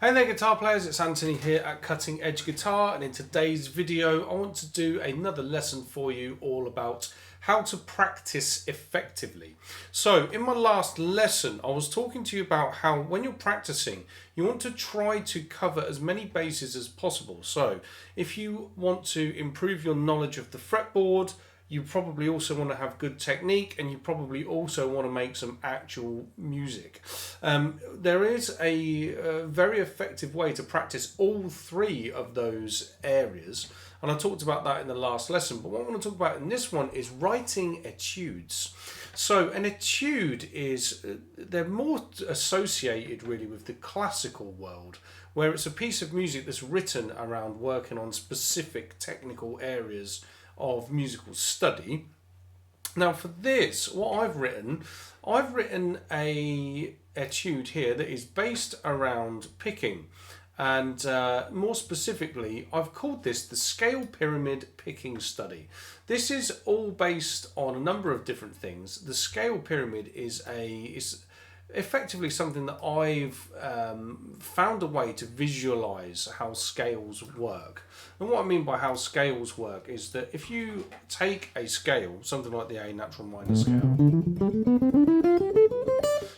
Hey there guitar players, it's Anthony here at Cutting Edge Guitar, and in today's video I want to do another lesson for you all about how to practice effectively. So in my last lesson I was talking to you about how when you're practicing you want to try to cover as many bases as possible. So if you want to improve your knowledge of the fretboard, you probably also want to have good technique, and you probably also want to make some actual music. There is a very effective way to practice all three of those areas, and I talked about that in the last lesson. But what I want to talk about in this one is writing etudes. So an etude is, they're more associated really with the classical world, where it's a piece of music that's written around working on specific technical areas of musical study. Now for this, what I've written a etude here that is based around picking, and more specifically I've called this the scale pyramid picking study. This is all based on a number of different things. The scale pyramid is effectively something that I've found a way to visualize how scales work. And what I mean by how scales work is that if you take a scale, something like the A natural minor scale,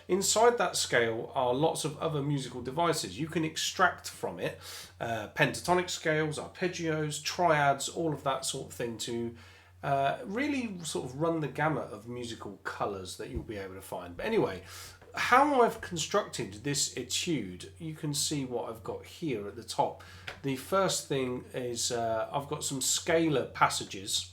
inside that scale are lots of other musical devices. You can extract from it pentatonic scales, arpeggios, triads, all of that sort of thing to really sort of run the gamut of musical colours that you'll be able to find. But anyway, how I've constructed this etude, you can see what I've got here at the top. The first thing is I've got some scalar passages.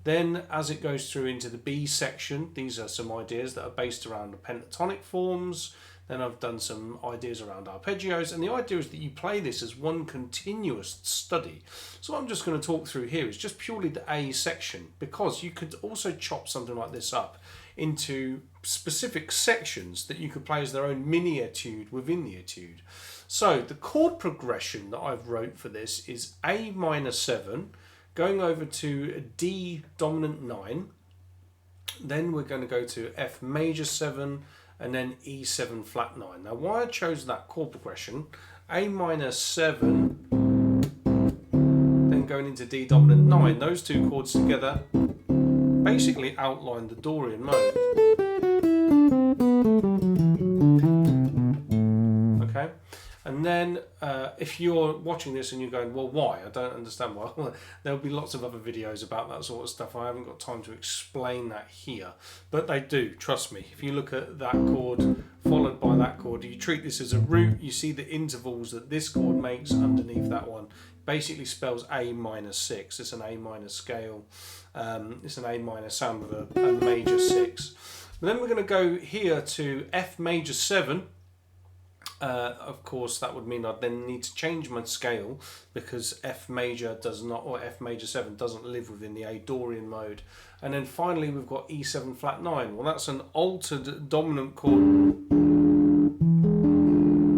Then as it goes through into the B section, these are some ideas that are based around the pentatonic forms. Then I've done some ideas around arpeggios, and the idea is that you play this as one continuous study. So what I'm just going to talk through here is just purely the A section, because you could also chop something like this up into specific sections that you could play as their own mini etude within the etude. So the chord progression that I've wrote for this is A minor 7, going over to D dominant 9, then we're going to go to F major 7, and then E7 flat 9. Now why I chose that chord progression, A minor 7, then going into D dominant 9, those two chords together basically outline the Dorian mode. Okay, and then if you're watching this and you're going, well, why? I don't understand why. There'll be lots of other videos about that sort of stuff. I haven't got time to explain that here, but they do, trust me. If you look at that chord followed by that chord, you treat this as a root, you see the intervals that this chord makes underneath that one. Basically spells A minor 6. It's an A minor scale. It's an A minor sound with a major 6. But then we're going to go here to F major 7. Of course, that would mean I'd then need to change my scale, because F major does not, or F major 7 doesn't live within the A Dorian mode. And then finally we've got E7 flat 9. Well, that's an altered dominant chord,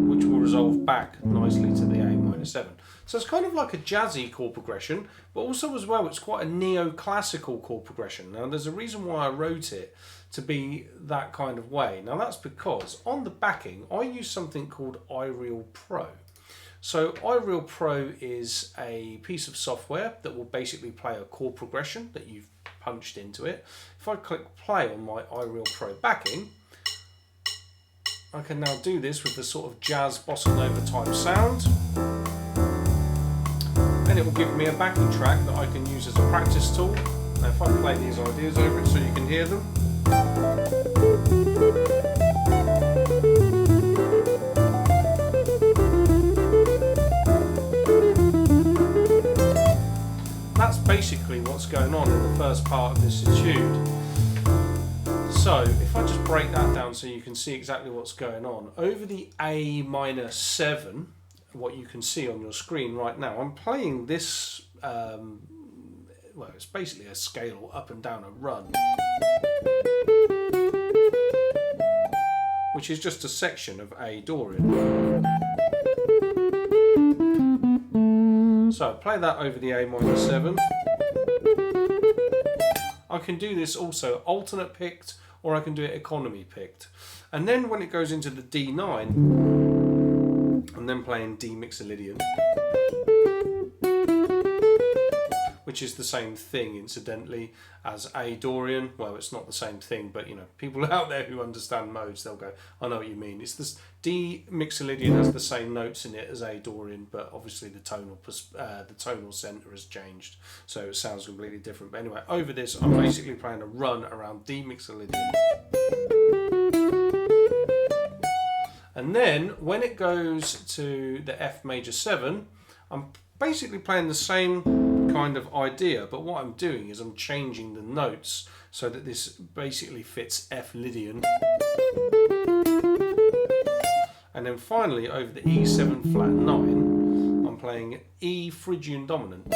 which will resolve back nicely to the A minor 7. So it's kind of like a jazzy chord progression, but also as well it's quite a neoclassical chord progression. Now there's a reason why I wrote it to be that kind of way. Now that's because on the backing I use something called iReal Pro. So iReal Pro is a piece of software that will basically play a chord progression that you've punched into it. If I click play on my iReal Pro backing, I can now do this with the sort of jazz bossa nova type sound. Then it will give me a backing track that I can use as a practice tool. Now if I play these ideas over it so you can hear them. That's basically what's going on in the first part of this etude. So if I just break that down so you can see exactly what's going on, over the A minor 7, what you can see on your screen right now, I'm playing this, well, it's basically a scale up and down a run, which is just a section of A Dorian. So play that over the A minor 7. I can do this also alternate picked, or I can do it economy picked. And then when it goes into the D9, and and then playing D Mixolydian, which is the same thing, incidentally, as A Dorian. Well, it's not the same thing, but you know, people out there who understand modes, they'll go, I know what you mean. It's this D Mixolydian has the same notes in it as A Dorian, but obviously the tonal center has changed, so it sounds completely different. But anyway, over this, I'm basically playing a run around D Mixolydian. And then when it goes to the F major 7, I'm basically playing the same kind of idea, but what I'm doing is I'm changing the notes so that this basically fits F Lydian. And then finally over the E7 flat 9, I'm playing E Phrygian dominant.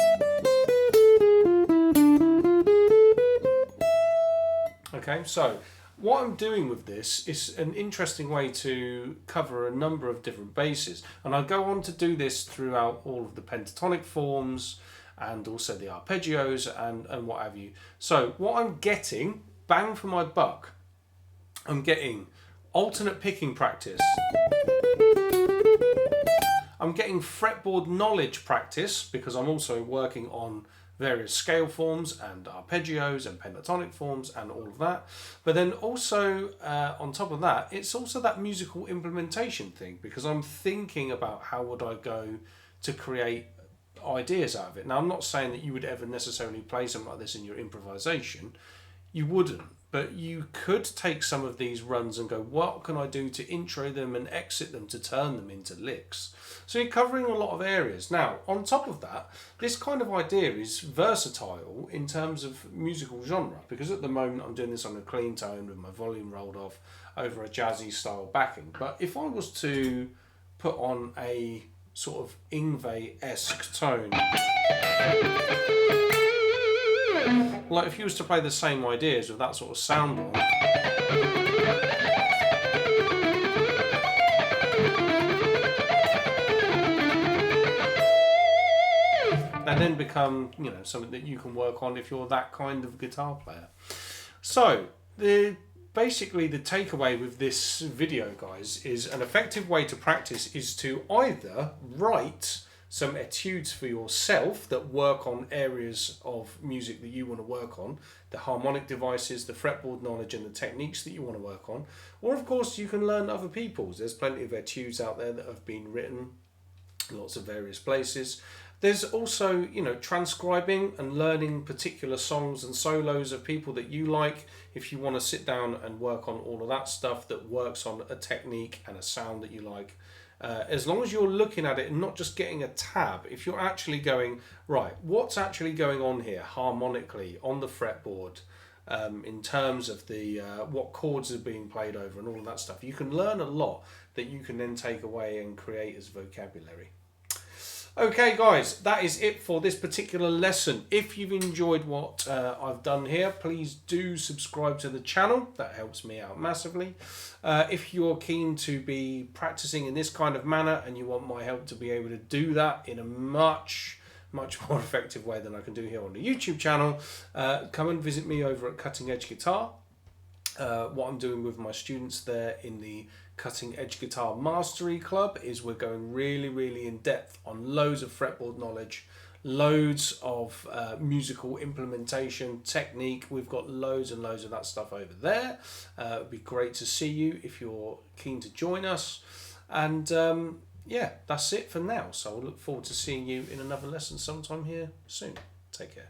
Okay, so what I'm doing with this is an interesting way to cover a number of different bases, and I go on to do this throughout all of the pentatonic forms and also the arpeggios and what have you. So what I'm getting, bang for my buck, I'm getting alternate picking practice, I'm getting fretboard knowledge practice because I'm also working on various scale forms and arpeggios and pentatonic forms and all of that. But then also on top of that, it's also that musical implementation thing, because I'm thinking about how would I go to create ideas out of it. Now, I'm not saying that you would ever necessarily play something like this in your improvisation. You wouldn't, but you could take some of these runs and go, what can I do to intro them and exit them to turn them into licks? So you're covering a lot of areas. Now, on top of that, this kind of idea is versatile in terms of musical genre, because at the moment I'm doing this on a clean tone with my volume rolled off over a jazzy style backing. But if I was to put on a sort of Yngwie-esque tone, like if you was to play the same ideas with that sort of sound on, they then become, you know, something that you can work on if you're that kind of guitar player. So basically the takeaway with this video, guys, is an effective way to practice is to either write some etudes for yourself that work on areas of music that you want to work on, the harmonic devices, the fretboard knowledge and the techniques that you want to work on, or of course you can learn other people's. There's plenty of etudes out there that have been written in lots of various places. There's also, you know, transcribing and learning particular songs and solos of people that you like, if you want to sit down and work on all of that stuff that works on a technique and a sound that you like. As long as you're looking at it and not just getting a tab, if you're actually going, right, what's actually going on here harmonically on the fretboard, in terms of the what chords are being played over and all of that stuff, you can learn a lot that you can then take away and create as vocabulary. Okay guys, that is it for this particular lesson. If you've enjoyed what I've done here, please do subscribe to the channel. That helps me out massively. If you're keen to be practicing in this kind of manner and you want my help to be able to do that in a much more effective way than I can do here on the YouTube channel, come and visit me over at Cutting Edge Guitar. What I'm doing with my students there in the Cutting Edge Guitar Mastery Club is we're going really in depth on loads of fretboard knowledge, loads of musical implementation technique. We've got loads and loads of that stuff over there. It would be great to see you if you're keen to join us. And yeah, that's it for now. So I look forward to seeing you in another lesson sometime here soon. Take care.